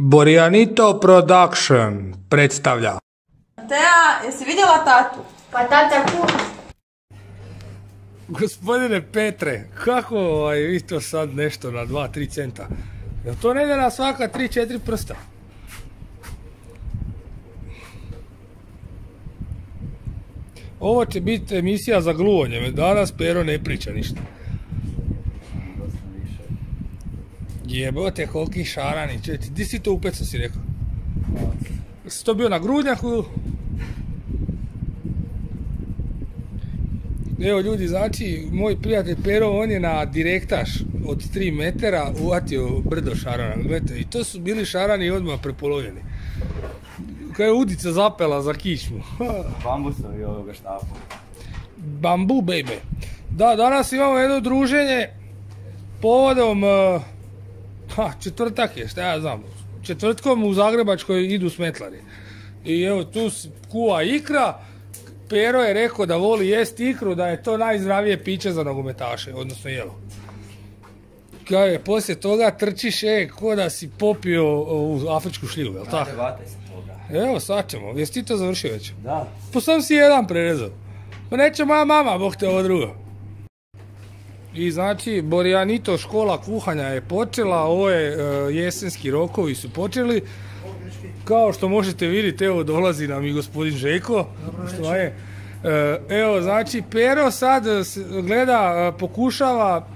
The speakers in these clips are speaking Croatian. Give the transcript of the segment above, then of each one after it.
Borjanito Production predstavlja. Tea, jesi vidjela tatu? Pa tata kuha. Gospodine Petre, kako vi to sad nešto na 2-3 centa? Jel to ne ide na svaka 3-4 prsta? Ovo će biti emisija za gluvanje, danas Pero ne priča ništa. Jebote, koliki šarani, čovječi, di si to upecao si rekao? Si to bio na grudnjaku? Evo ljudi, znači, moj prijatelj Pero, on je na direktaš od 3 metara uvatio brdo šarana, gledajte, i to su bili šarani odmah prepolovljeni. Kao je udica zapela za kičmu. Bambusovi ovoga štapa. Bambu, baby. Da, danas imamo jedno druženje povodom... četvrtak je, šta ja znam. Četvrtkom u Zagrebačkoj idu smetlari. I evo tu kuva ikra. Pero je rekao da voli jest ikru, da je to najzdravije piće za nogometaše, odnosno jelo. Kao je, poslije toga trčiš, ko da si popio ovu afričku šljivu, jel tako? Evo, sad ćemo. Jesi ti to završio već? Da. Pa sam si jedan prerezao. Pa neće moja mama, bog te ovo drugo. I znači, Borjanito škola kuhanja je počela, ovo je jesenski rokovi su počeli. Kao što možete vidjeti, evo dolazi nam i gospodin Žeko. Što je. Evo, znači, Pero sad gleda, pokušava,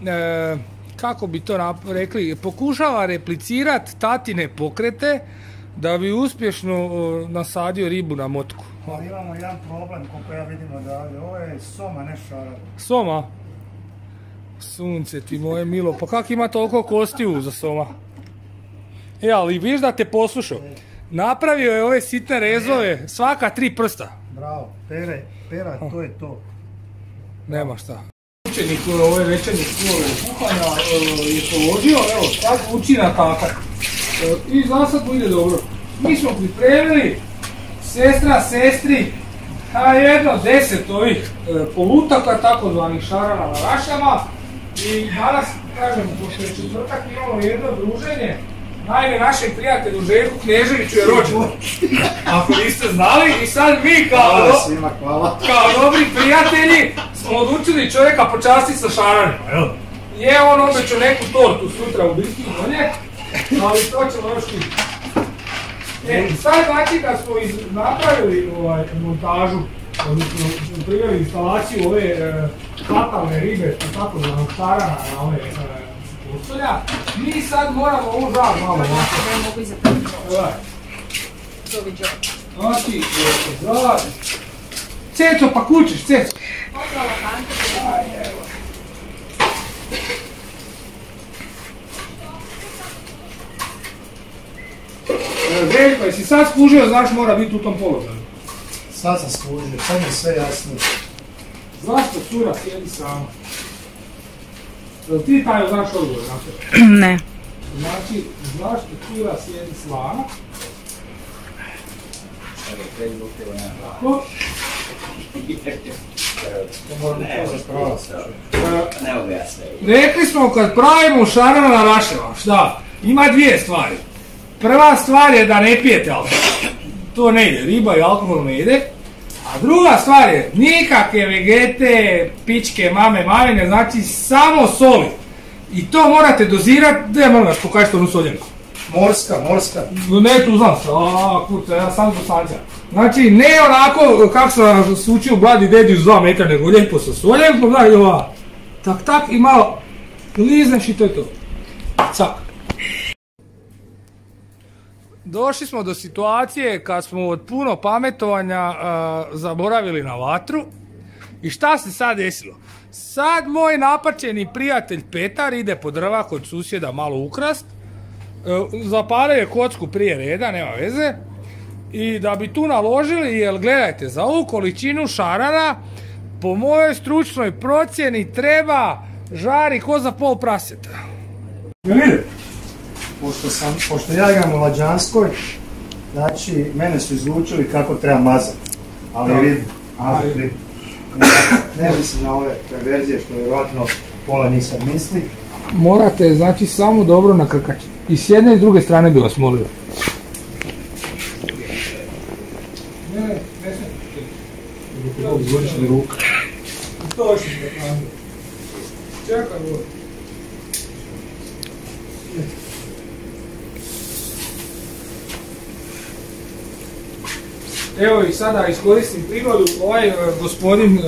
kako bi to rekli, pokušava replicirati tatine pokrete da bi uspješno nasadio ribu na motku. Ali imamo jedan problem, koliko ja vidim odavde, ovo je soma, ne šaran. Soma? Sunce ti moje milo, pa kak ima toliko kostiju za soma? Ali viš da te poslušao. Napravio je ove sitne rezove, svaka 3 prsta. Bravo, Pera, to je to. Nema šta. Učenik ove večernje škole kuhanja je položio, evo, sad uči na takak. I za sad mu ide dobro. Mi smo pripremili, sestra, sestri, jedno 10 ovih polutaka, takozvanih šarana na rašama. I danas, kažem, pošto je četvrtak, imamo jedno druženje. Naime, našem prijatelju Željku Kneževiću je rođendan. Ako niste znali, i sad mi kao dobri prijatelji smo odlučili čovjeka počastiti sa šaranima. Je on obećao neku tortu sutra u Biskiju donje, ali to ćemo još vidjeti. Sad znači da smo napravili montažu, odnosno priveli instalaciju ove katalne ribe, tako zvanog šarana na ove postolja, mi sad moramo ovu žar malo ovako. Ne mogu izapraviti ovo. Doviđo. Znači, žar. Ceco, pa kućiš, Ceco. Opravo kante. Željko, jesi sad skužio, znaš mora biti u tom položaju? Sad sam skužio, sad mi je sve jasno. Zašto cura sjedi sama? Jel ti taj znaš odgovor na to? Ne. Znači, zašto cura sjedi slana? Tako? Rekli smo kad pravimo šarana na raševa, šta? Ima 2 stvari. Prva stvar je da ne pijete alkohol. To ne ide, riba i alkohol ne ide. A druga stvar je, nikakve vegete, pičke, mame, znači samo soli. I to morate dozirati, da moram vas pokažete onu soljenku. Morska. Ne, tu znam se, kuca, ja sam do sanća. Znači, ne onako kako sam se učio Bladi dedi uz 2 metra, nego lijepo sa soljenkom, znači ova, tak i malo lizneš i to je to. Cak. Došli smo do situacije kad smo od puno pametovanja zaboravili na vatru. I šta se sad desilo? Sad moj napačeni prijatelj Petar ide po drva kod susjeda malo ukrast. Zapalio je kocku prije reda, nema veze. I da bi tu naložili, jer gledajte, za ovu količinu šarana po mojoj stručnoj procjeni treba žari ko za pol praseta. Jel ide? Pošto ja igram u Lađanskoj, znači mene su izlučili kako treba mazati. Ali vidim, ne mislim na ove perverzije što vjerojatno pola nisam misli. Morate, znači, samo dobro nakrkaći. I s jedne i s druge strane bi vas molio. Zvučni ruka. To ću se napraviti. Čekaj, ovo. Evo i sada iskoristim prigodu, ovaj gospodin,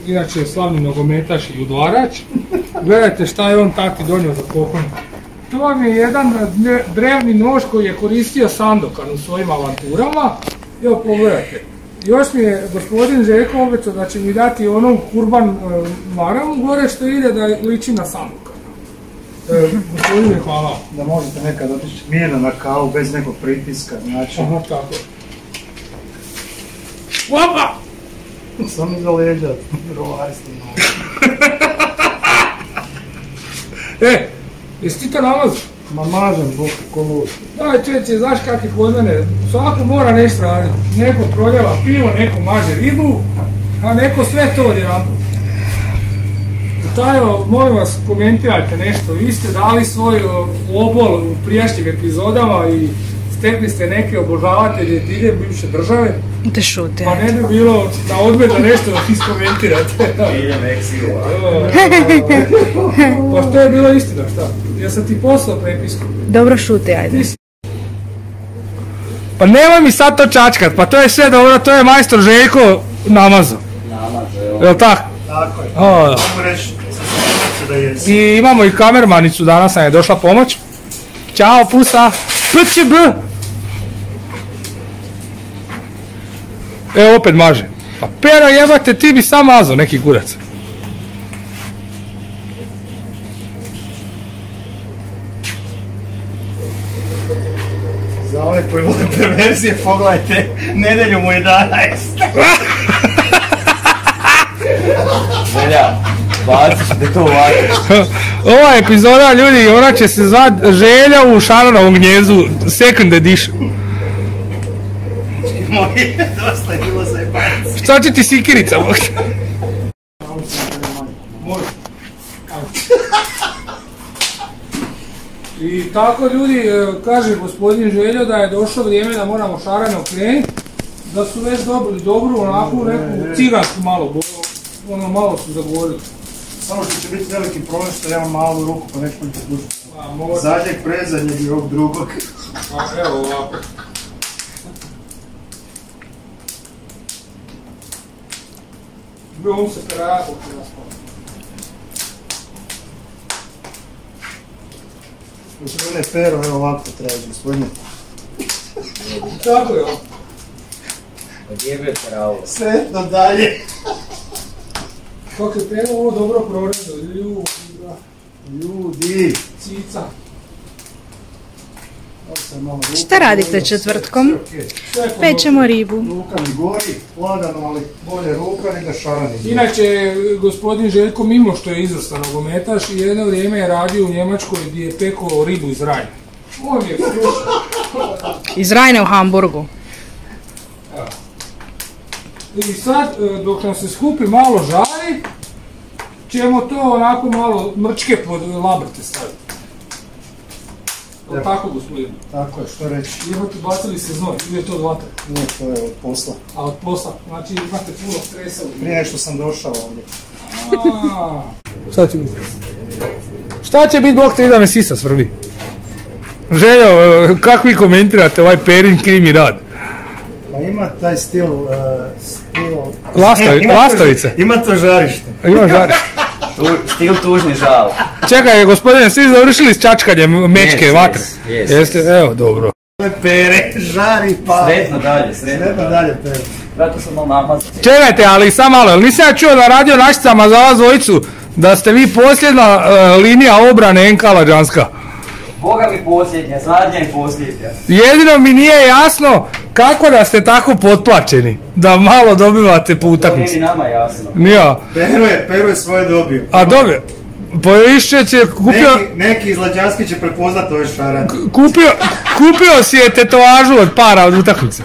inače slavni nogometaš i udvarač, gledajte šta je on tati donio za poklon. To vam je jedan drevni nož koji je koristio Sandokan u svojim avanturama. Evo pogledajte. Još mi je gospodin Željko obećao da će mi dati onu kurban maramu gore što ide da liči na Sandokana. Gospodine, hvala. Da možete nekad otići mirno na kavu bez nekog pritiska, znači. Aha, tako. Opa! Samo iza leđa, rovarstvo. Jesi ti to namazu? Ma mažem, Bog, ko lud. Daj čeće, znaš kak je kod mene, svako mora nešto raditi. Neko proljeva pivo, neko maže ribu, a neko sve to odjedanput. Tajo, molim vas, komentirajte nešto. Vi ste dali svoj obol u prijašnjim epizodama i stekli ste neke obožavatelje dilje bivše države. Te šute. Pa ne bi bilo na odmet da nešto iskomentirate. Dilje Meksiko. Pa što je bilo istina, šta? Ja sam ti poslao prepisku. Dobro šute, ajde. Pa nemoj mi sad to čačkat, pa to je sve dobro, to je majstor Željko namazao. Jel tako? Tako je. O, Mogu reći da jesi. i imamo i kamermanicu, danas nam je došla pomoć. Ćao, pusa. PČB. Evo opet maže. Pa Pero jebate, ti bi sam mazao neki kurac. Za ove koji vole perverzije, pogledajte, nedeljom u 11. Želja, baciš da to ovako. Ova epizoda, ljudi, ona će se zvat Želja u Šaronovom gnjezu, second edition. Moji, dosta je bilo za jebac. Šta će ti sikirica, Bog? I tako, ljudi, kaže gospodin Željo da je došlo vrijeme da moramo šareno krenuti, da su već dobili dobru, onako neku cigansku malo, ono malo su zagovorili. Samo što će biti veliki problem što imam malu ruku pa neću biti slušati. Možda. Zadnjeg, predzadnjeg i ovog drugog. Evo ovako. Bio se prerako kada smo. Gospodine Pero, evo ovako traži, gospodine. Tako je ovo. Odjebio pravo. Sretno dalje. Kako je Pero ovo dobro prorezao, Ljudi. cica. Šta radite četvrtkom? Pečemo ribu. Ruka mi gori, lagano, ali bolje ruka nego šarani. Inače, gospodin Željko, mimo što je izvrstan nogometaš, jedno vrijeme je radio u Njemačkoj gdje je pekao ribu iz Rajne. On je slušao. Iz Rajne u Hamburgu. I sad, dok nam se skupi malo žari, ćemo to onako malo mrčke pod labrte staviti. Tako, gospodin? Tako je, što reći? Jebate, bacili se znoj, ili je to od vatre? Nije, to je od posla. A od posla, znači imate puno stresa. Prije nešto sam došao ovdje. Šta će biti? Šta će biti, Bog te da me sisa svrbi? Željo, kako vi komentirate ovaj Perin krimi rad? Pa ima taj stil... Lastavice. Ima to žarište. Ima žarište. Stil tužni žal. Čekaj, gospodine, svi završili s čačkanjem mečke vatre? Jeste, evo, dobro. Pere, žari pa... Sretno dalje, Sretno dalje, Pere. Zato sam malo namazan. Čekajte, ali sam malo, jel nisam ja čuo na radio našicama za vas dvojicu da ste vi posljedna linija obrane NK Lađanska? Boga mi posljednja, zadnja i posljednja. Jedino mi nije jasno kako da ste tako potplaćeni, da malo dobivate po To nije utakmici. ni nama jasno. Nija. Pero je svoje dobio. A dobio. Pa više će kupio... Neki iz Lađanske će prepoznat ove šarane. Kupio si je tetovažu od para od utakmice.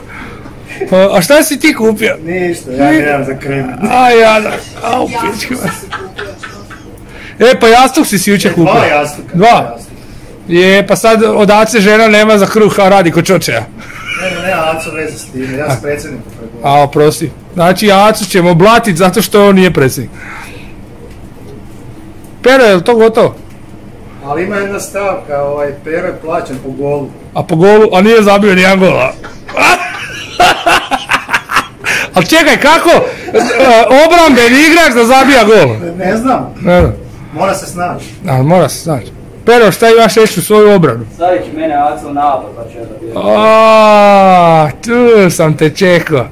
A šta si ti kupio? Ništa, ja nemam za kremit. Aj, jada. Au, pička. Pa jastuk si jučer kupio. Dva jastuka. Dva? Je, pa sad odace žena nema za kruh, a radi kod čočeja. Ne, Aco veze s time, ja s predsjednikom pregovorim. A oprosti. Znači Acu ćemo blatiti zato što on nije predsjednik. Pero, je li to gotovo? Ali ima jedna stavka, Pero je plaćen po golu. A po golu, a nije zabio nijedan gol. Ali čekaj, kako obrambeni igrač da zabija gol? Ne znam. Ne znam. Mora se snaći. Ali mora se snaći. Pero, šta imaš reći u svoju obranu? Stavit će mene Aco u napad, pa će da bih. Tu sam te čekao.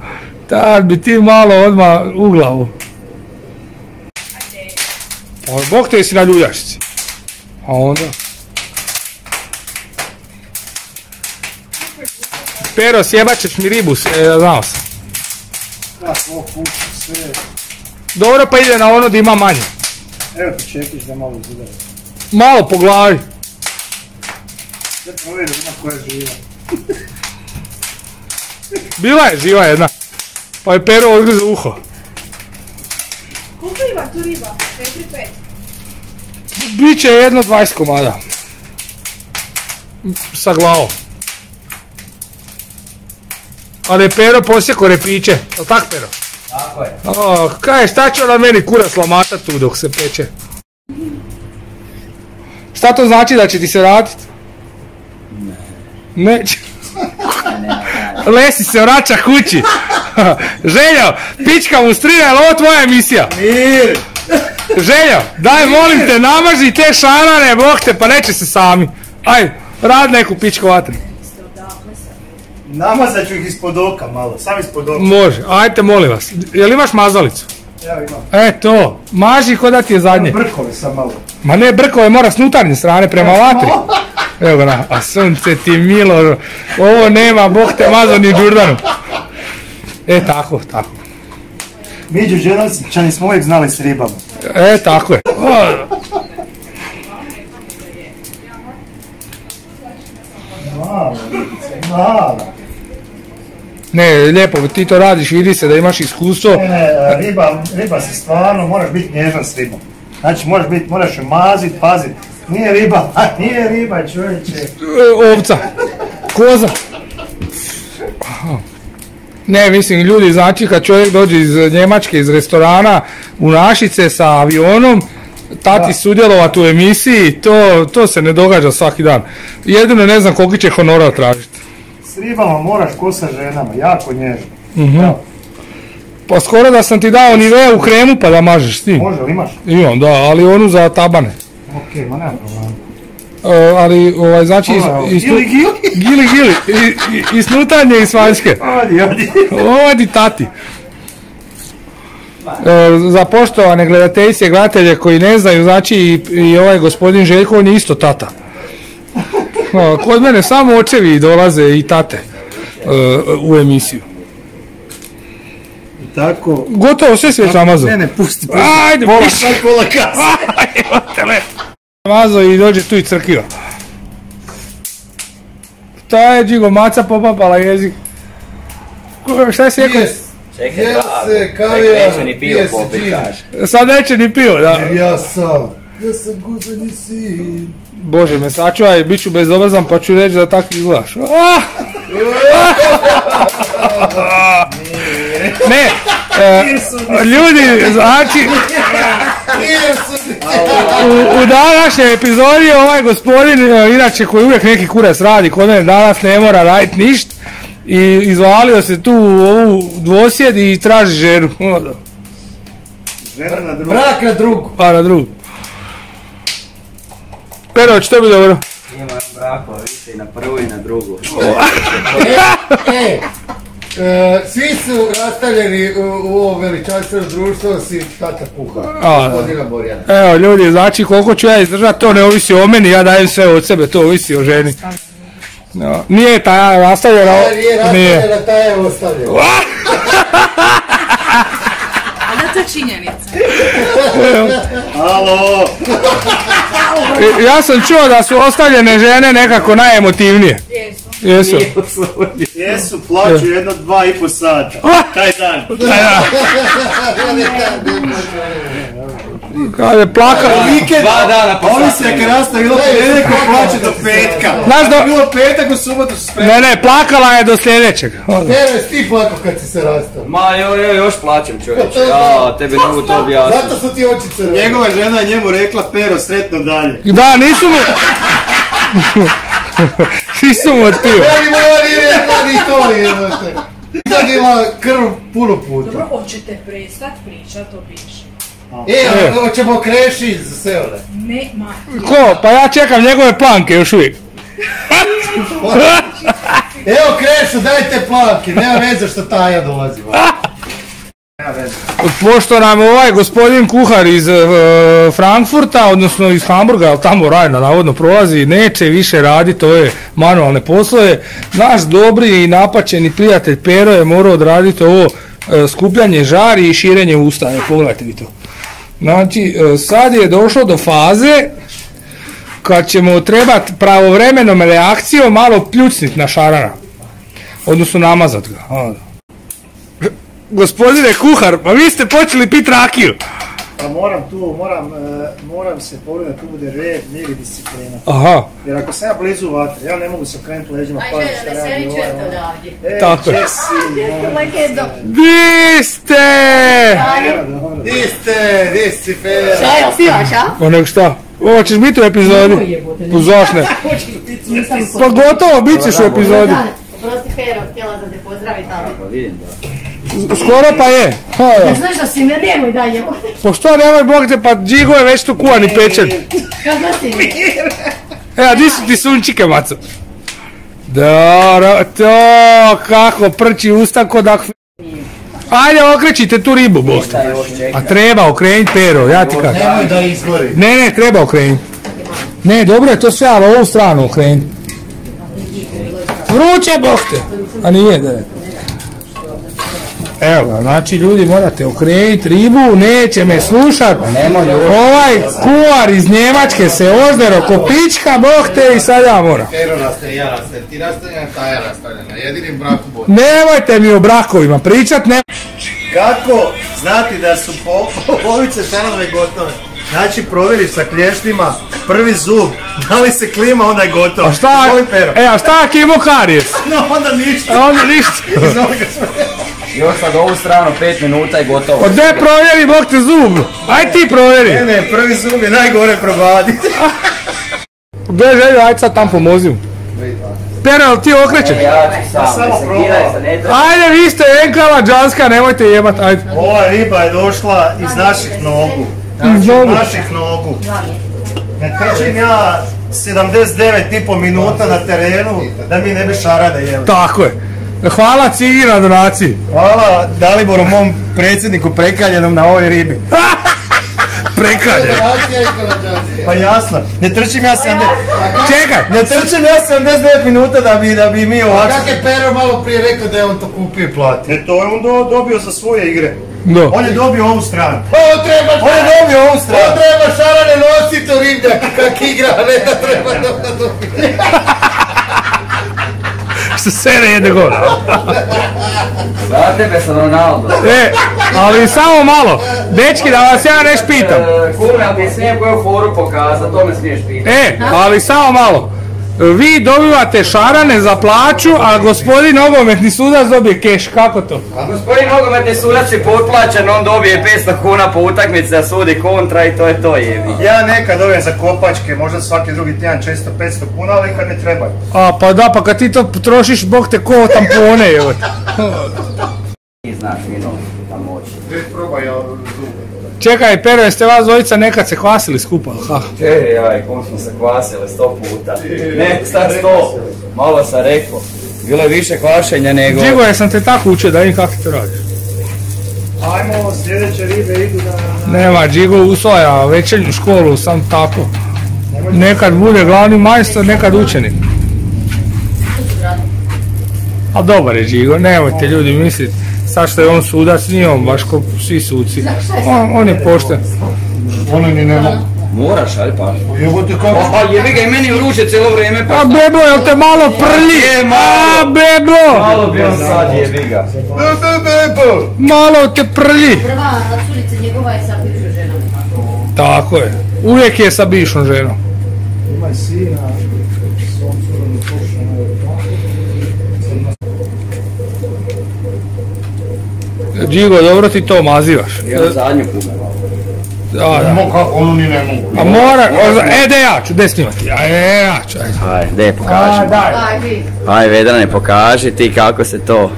Tad bi ti malo odmah u glavu. Bog te si na ljuljašci. A onda? Pero, sjebat ćeš mi ribu, znao sam. Ja svog kuću, sve. Dobro, pa ide na ono da ima manje. Evo ti čekiš da malo zidaju. Malo po glavi. Sve provjerim ima koja je živa. Bila je živa jedna. Pa je Pero odgriza uho. Koliko ima tu riba? 4-5. Biće jedno 20 komada. Sa glavom. Ali je Pero posjeko repiće. Jel' tak, Pero? Tako je. Kaj, šta će ona meni kurac lamatat tu dok se peče? Šta to znači da će ti se vratit? Ne. Neće. Lesi se vraća kući. Željo, pička mu strina, je li ovo tvoja emisija? Mir! Željo, daj molim te, namaži te šanane, bog te, pa neće se sami. Ajde, rad neku pičku vatru. Namazat ću ih ispod oka malo, sam ispod oka. Može, ajte molim vas. Jel imaš mazalicu? Ja imam. E to, maži ko da ti je zadnje. Brkove sam malo. Ma ne, brkove mora s unutarnje strane prema vatri. Evo ga na, a sunce ti milo, ovo nema, bog te mazo ni Đurdanu. E tako, tako. Mi Đurđenovčani smo uvijek znali s ribama. E tako je. Mala. Ne, lijepo, ti to radiš, vidi se da imaš iskustvo. Ne, riba se stvarno, moraš biti nježan s ribom. Znači moraš je mazit, pazit. Nije riba, čovječe. Ovca, koza. Ne, mislim, ljudi, znači kad čovjek dođe iz Njemačke, iz restorana u Našice sa avionom, tati sudjelovati u emisiji, to se ne događa svaki dan. Jedino ne znam koliki će honorar tražiti. S ribama moraš ko sa ženama, jako nježno. Pa skoro da sam ti dao Nivea u kremu pa da mažeš s tim. Može, ali imaš? Imam, da, ali onu za tabane. Okej, ma nema problema. Ali, znači, gili, i snutanje i s vanjske. Odi tati. Za poštovane gledateljice i gledatelje koji ne znaju, znači i ovaj gospodin Željko, on je isto tata. Kod mene samo očevi dolaze i tate u emisiju. Tako. Gotovo, sve si već namazao. Ne, pusti. Ajde, pola kasa. Namazao i dođe tu i crkiva. Ta je Džigo maca popapala jezik. Šta si rekao? Čekaj, se, neće ni pivo popit, kaže. Sad neće ni pivo, da. Ja sam guzani sin. Bože me sačuvaj, bit ću bezobrazan pa ću reći da tako izgledaš. Ne, ljudi, znači, u današnjoj epizodi ovaj gospodin, inače koji uvijek neki kurac radi, kod mene danas ne mora raditi ništa, i izvalio se tu u ovu dvosjed i traži ženu. Žena na drugu. Brak na drugu. Pa na drugu. Pero, će to biti dobro? Imam brakova više i na prvu i na drugu. Svi su rastavljeni u ovo veličanstveno društvo, si tata kuha. Gospodina Borjana. Evo ljudi, znači koliko ću ja izdržati, to ne ovisi o meni, ja dajem sve od sebe, to ovisi o ženi. No, nije ta rastavljena. Nije rastavljena, ta je ostavljena. A da to je činjenica. Halo! Ja sam čuo da su ostavljene žene nekako najemotivnije. Jesu. Jesu, plaću jedno 2,5 sata. Taj dan. Kad je plakao. Vikend, 2 dana ovisi ako je nastavilo ponedjeljkom, plaće do petka. Znaš da... Ako je bilo petak, u subotu su spremni. Ne, plakala je do sljedećeg. Pero, ti plako kad si se rastao. Ma još plaćem čovječe, ja tebi ne mogu to objasniti. Zato su ti oči crvene. Njegova žena je njemu rekla, Pero, sretno dalje. Da, nisu mu... Nisu mu otpio. Ja mi mora nije rekla ni to jednote. Zadila krv puno puta. Dobro, hoćete prestat pričat o bivšem? Hoćemo kreši za seole. Ne, ma... Ko? Pa ja čekam njegove planke još uvijek. Evo Krešu, dajte planke, nema veze što Taja dolazi. Pošto nam ovaj gospodin kuhar iz Frankfurta, odnosno iz Hamburga, ali tamo Rajna navodno prolazi, neće više raditi ove manualne poslove, naš dobri i napačeni prijatelj Pero je morao odraditi ovo skupljanje žari i širenje usta. Pogledajte vi to. Znači, sad je došlo do faze kad ćemo trebati pravovremenom reakcijom malo pljucniti na šarana. Odnosno namazat ga. Gospodine kuhar, pa vi ste počeli piti rakiju. Pa moram se povrati da tu bude red, mir i disciplina. Aha. Jer ako sam ja blizu vatre, ja ne mogu se okrenuti leđima, paziti šta radi ovaj. Tako je. Jesi, Di ste? Di si Pero. Šta je, osnivaš, a? Pa nego šta? Ovo ćeš biti u epizodi. Zašne. Pa gotovo, bit ćeš u epizodi. Prosti Pero, htjela sam te pozdraviti, ali... Pa vidim da. Skoro pa je. Ja znaš da si me nemoj dalje. Pa što nemoj Bog te, pa Džigo je već tu kuvan i pečen. Kako si mi? A di su ti sunčike, maco? Dobro, to kako prči usta ko da... Ajde, okrećite tu ribu, Bog te. A treba okreniti, Pero, ja ti kažem. Nemoj da izgori. Ne, treba okreniti. Ne, dobro je to sve, ali ovu stranu okreniti. Vruće, Bog te. A nije, da je. Evo ga, znači ljudi morate okreniti ribu, neće me slušat. Ovaj kuvar iz Njemačke se oždero ko pička, Bog te, i sad ja moram. Pero raste, ja raste, ti rastavljena, Taja rastavljena, jedinim braku bolje. Nemojte mi o brakovima pričat, ne... Kako znati da su polovice šaranove gotove? Znači provjeriš sa klještima, prvi zub, da li se klima, onda je gotovo. A šta? A šta ako ima karijes? No, onda ništa. A onda ništa. Još sad ovu stranu 5 minuta i gotovo. Gdje provjeri, Bog te zub? Aj ti provjeri. Ne, prvi zub je najgore probaditi. Gdje želju, ajde sad tam pomozim. Pero, jel ti okrećeš? Ja ću sam, ne se kiraj se, ne treba. Ajde, vi ste enkala džanska, nemojte jebat, ajde. Ova riba je došla iz naših nogu. Iz nogu? Naših nogu. Ne trčim ja 79,5 minuta na terenu da mi ne bi šarade jeli. Tako je. Hvala Cigi na donaciji. Hvala Daliboru, mom predsjedniku prekaljenom na ovoj ribi. Prekaljen. Pa jasno, ne trčim ja 70... Čekaj. Ne trčim ja 79 minuta da bi mi ovako... Kak je Pero malo prije rekao da je on to kupio i platio? Ne, to je on dobio za svoje igre. No. On je dobio ovu stranu. On treba šarane nositi u ribnjak kak igra, a ne da treba da dobije. Što sere jede gore. Za tebe sam Ronaldo. Ali samo malo. Dečki, da vas ja neš pitam. Kume, ali ti smijem koju foru pokazat, to me smiješ pitati. Ali samo malo. Vi dobivate šarane za plaću, a gospodin nogometni sudac dobije keš. Kako to? A gospodin nogometni sudac je potplaćen, on dobije 500 kuna po utakmici da sudi kontra i to je to jebi. Ja nekad dobijem za kopačke, možda svaki drugi tjedan 400-500 kuna, ali kad ne trebaju. A pa da, pa kad ti to trošiš, Bog te ko tampone, evo. Ti znaš vino, tam moći. Probaj zube. Čekaj, Pero, jeste vas dvojica nekad se kvasili skupa? Jaj, kom smo se kvasili 100 puta. Ne, sad 100. Malo sam rekao. Bilo je više kvašenja nego... Džigo, jesam te tako učio da vidim kako ti to radiš. Ajmo, sljedeće ribe idu na... Nema, Džigo usvaja večernju školu, sam tako. Nekad bude glavni majstor, nekad učenik. A dobar je Džigo, nemojte ljudi misliti. Sad što je on sudac, nije on baš ko svi suci. On je pošten. Ono ni nema. Moraš, ajde pa. Jebote kako? Pa jebi ga i meni vruće cijelo vrijeme pa... A bebo, jel te malo prlji? A bebo! Malo bi on sad jebi ga. Malo te prlji. Prva curica njegova je sa bivšom ženom. Tako je. Uvijek je sa bivšom ženom. Ima sina, svom curom i pošljeno je tako. Džigo, dobro ti to mazivaš. Jedan zadnju pume. Da. Kako ono ni ne mogu. A mora, de ja ću, de snimati, ja ću, ajde. Ajde, de pokaži. Daj. Aj, vi. Ajde, Vedrane, pokaži ti kako se to...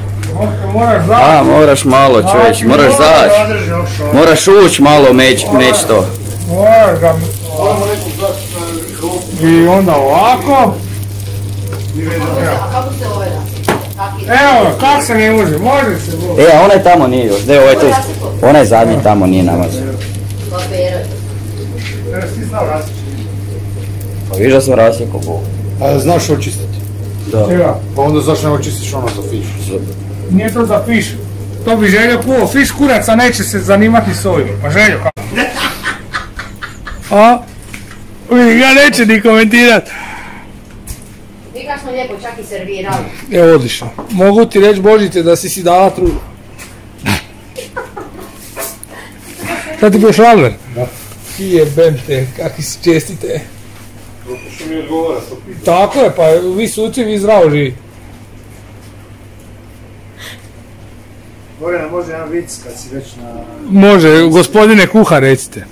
Moraš zaći. Moraš malo, čovječ, moraš zaći. Moraš ući malo meć to. Moraš ga... I onda ovako. A kako se ovaj da? Evo, kak se ne može, može se. A onaj tamo nije još, ovaj tu. Onaj zadnji tamo nije namazan. Ti znao različiti. Pa viš da sam rasjekao Bog. A znaš očistiti? Evo, Pa onda zašto ne očistiš ono za fiš? nije to za fiš. To bi Željo kuo, fiš kuraca neće se zanimati s ovim. Pa Željo kako? A? Ja neće ni komentirat. Vi kad smo lijepo čak i servirali. Evo, odlično. Mogu ti reći, Božice, da si dala trudu. Sad ti bio švalver? Da. Ti jebente, kakvi si čestite. Što mi odgovara što pita. Tako je, pa vi suci, vi zdravo živi. Gorana, može jedan vic kad si već na... Može, gospodine kuhar, recite.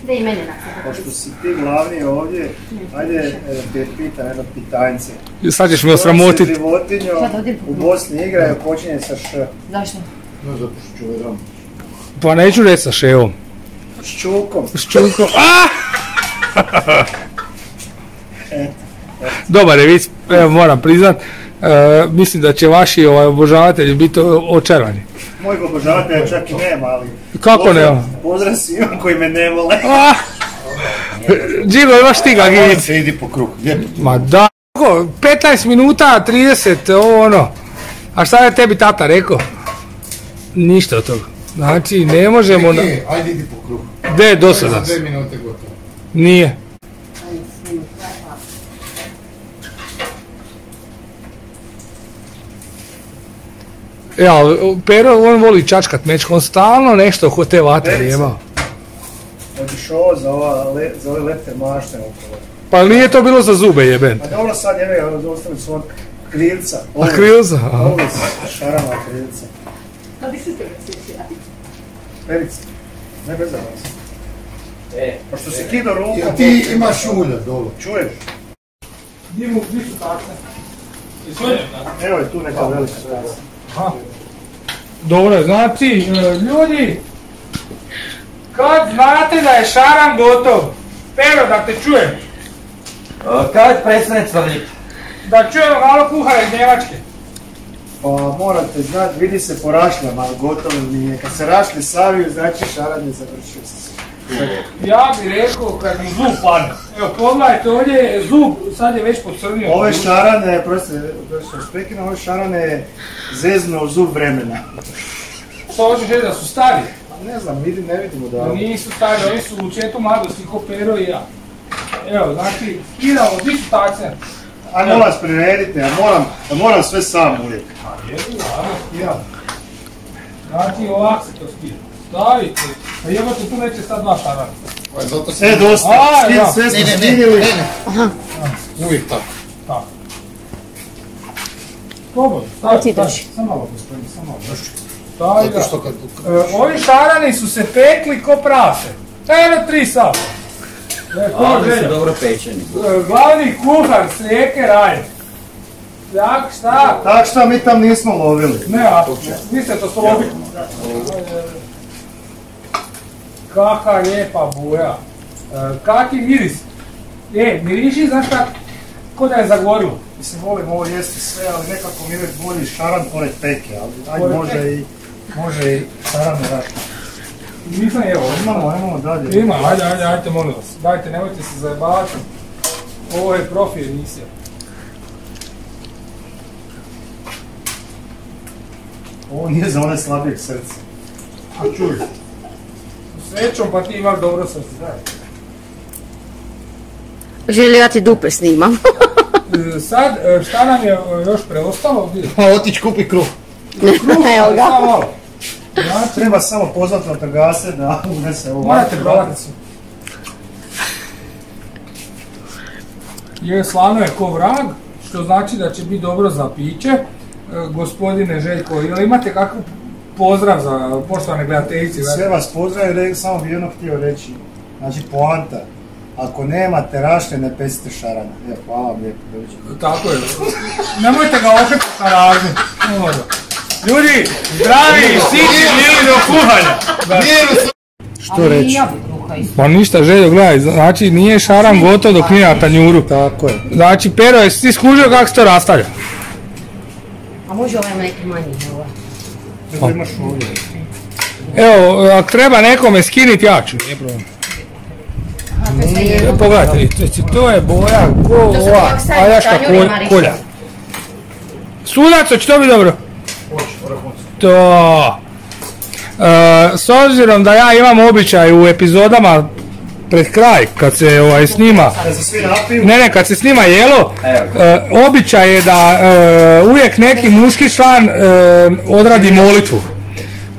Da i mene nakon. Pošto si ti glavni ovdje, ajde te pitan jedno pitanjce. Sad ćeš me osramotit. Životinjo u Bosni igraju, počinje sa š. Zašto? Ne zato što ću vedram. Pa neću reći sa ševom. S čukom. S čukom. Dobar je vic, evo moram priznat. Mislim da će vaši obožavatelji biti očarani. Mojeg obožavatelja čak i nema, ali... Kako nema? Pozdrav svima koji me ne vole. Džigo, imaš ti ga givic. Se idi po kruhu, lijepo. Ma da, 15 minuta, 30, ovo ono. A šta je tebi tata rekao? Ništa od toga. Znači, ne možemo... Ajde idi po kruhu. Gde je do sada? 2 minute gotovo. Nije. Ja, Pero, on voli čačkat mečku, on stalno nešto oko te vatre imao. Hoćeš ovo za ove lepte mašte okolo. Pa nije to bilo za zube jeben. A dobro sad jebe, ostavim svog krilca. A krilca? Aha. Ovo šarama krilca. Da bi se te presjećali. Perica, ne bez vas. Pošto si kido ruku... Jer ti imaš ulja dole. Čuješ? Gdje su takve? Evo je tu neka velika tasa. Dobro, znači, ljudi, kad znate da je šaran gotov, Pero, da te čujem. Kad prestane cvrljiti? Da čujemo malo kuhara iz Njemačke. Pa morate znati, vidi se po rašljama, ali gotovo nije. Kad se rašlje saviju, znači šaran je završio se. Ja bih rekao kad mi zub padne. Evo pogledajte, ovdje je zub, sad je već pocrnio. Ove šarane, prosto spekina, ove šarane zeznu zub vremena. Što hoćeš reći da su stari? Ne znam, ne vidimo da... Nisu stari, oni su u četu mladosti ko Pero i ja. Evo, znači, skidamo, di su tace? Aj, molim vas priredite, ja moram sve sam uvijek. Znači, ovako se to skida. Stavite, pa jebate, tu neće sad dva šarana. Sve dosta, sve smo skidili. Uvijek tako. Tako. Slobodno, stavi. Samo malo, gospodin, samo malo. Stavi ga. Zato što kad... Ovi šarani su se pekli ko prase. Eno 3 sata. Ali su dobro pečeni. Glavni kuhar s rijeke Raje. Jak, šta? Tak šta mi tam nismo lovili. Ne, a vi ste to slobili. Kaka lijepa buja. Kaki miris. Miriši, znaš kak? Ko da je zagorilo. Mislim, volim ovo jesti sve, ali nekako mi uvijek bolji šaran pored peke, ali ajde može i šaran ne rašti. Nisam evo. Imamo dalje. Ima, ajde, molim vas. Dajte, nemojte se zajebavati. Ovo je profi emisija. Ovo nije za one slabijeg srca. A čuj. Srećom pa ti imaš dobro srce, daj. Želi ja ti dupe snimam. Sad, šta nam je još preostalo? Pa otić kupi kruh. Evo ga. Samo malo. Treba samo pozvati vatrogasce da unese ovo. Morate prodati. je slano je ko vrag, što znači da će biti dobro za piće. Gospodine Željko, ili imate kakav pozdrav za poštovane gledateljice? Sve vas pozdravim, samo bih jedno htio reći. Znači, poanta. Ako nemate rašlje, ne pesite šarana. Evo, hvala vam lijepo. Tako je. Nemojte ga opet na ražnju. Ljudi, zdravi, siti, mili do kuhanja. Što reći? Pa ništa, Željo, gledaj, znači nije šaran gotov dok nije na tanjuru. Tako je. Znači, Pero, jesi ti skužio kako se to rastavlja? A može ovaj neki manji, ovaj. Evo imaš ovdje. Evo, ako treba nekome skiniti, ja ću, nije problem. Pogledajte, to je boja ko ova aljaška kolja. Sudac, hoće to biti dobro? To. S obzirom da ja imam običaj u epizodama pred kraj, kad se snima, kad se snima jelo, običaj je da uvijek neki muški član odradi molitvu.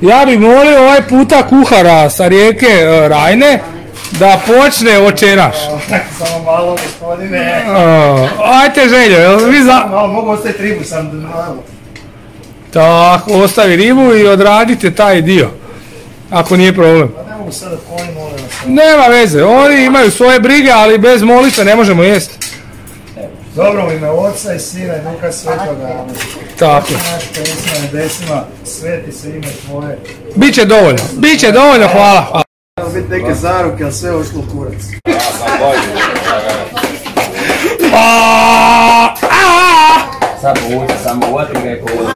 Ja bih molio ovaj puta kuhara sa rijeke Rajne da počne očeraš. Samo malo, gospodine. Ajte, Željo, malo mogu ostaviti ribu sam malo. Tako, ostavi ribu i odradite taj dio, ako nije problem. Ne mogu sada konji, molim vas. Nema veze, oni imaju svoje brige, ali bez molitve ne možemo jesti. Dobro, u ime Oca i Sina i Duha Svetoga. Tako. Naš koji si na nebesima, sveti se ime Tvoje. Biće dovoljno, hvala. Treba biti neke zaruke, ali sve je ošlo u kurac. Ja sam bolji. Sad povuci, samo uvati ga i povuci.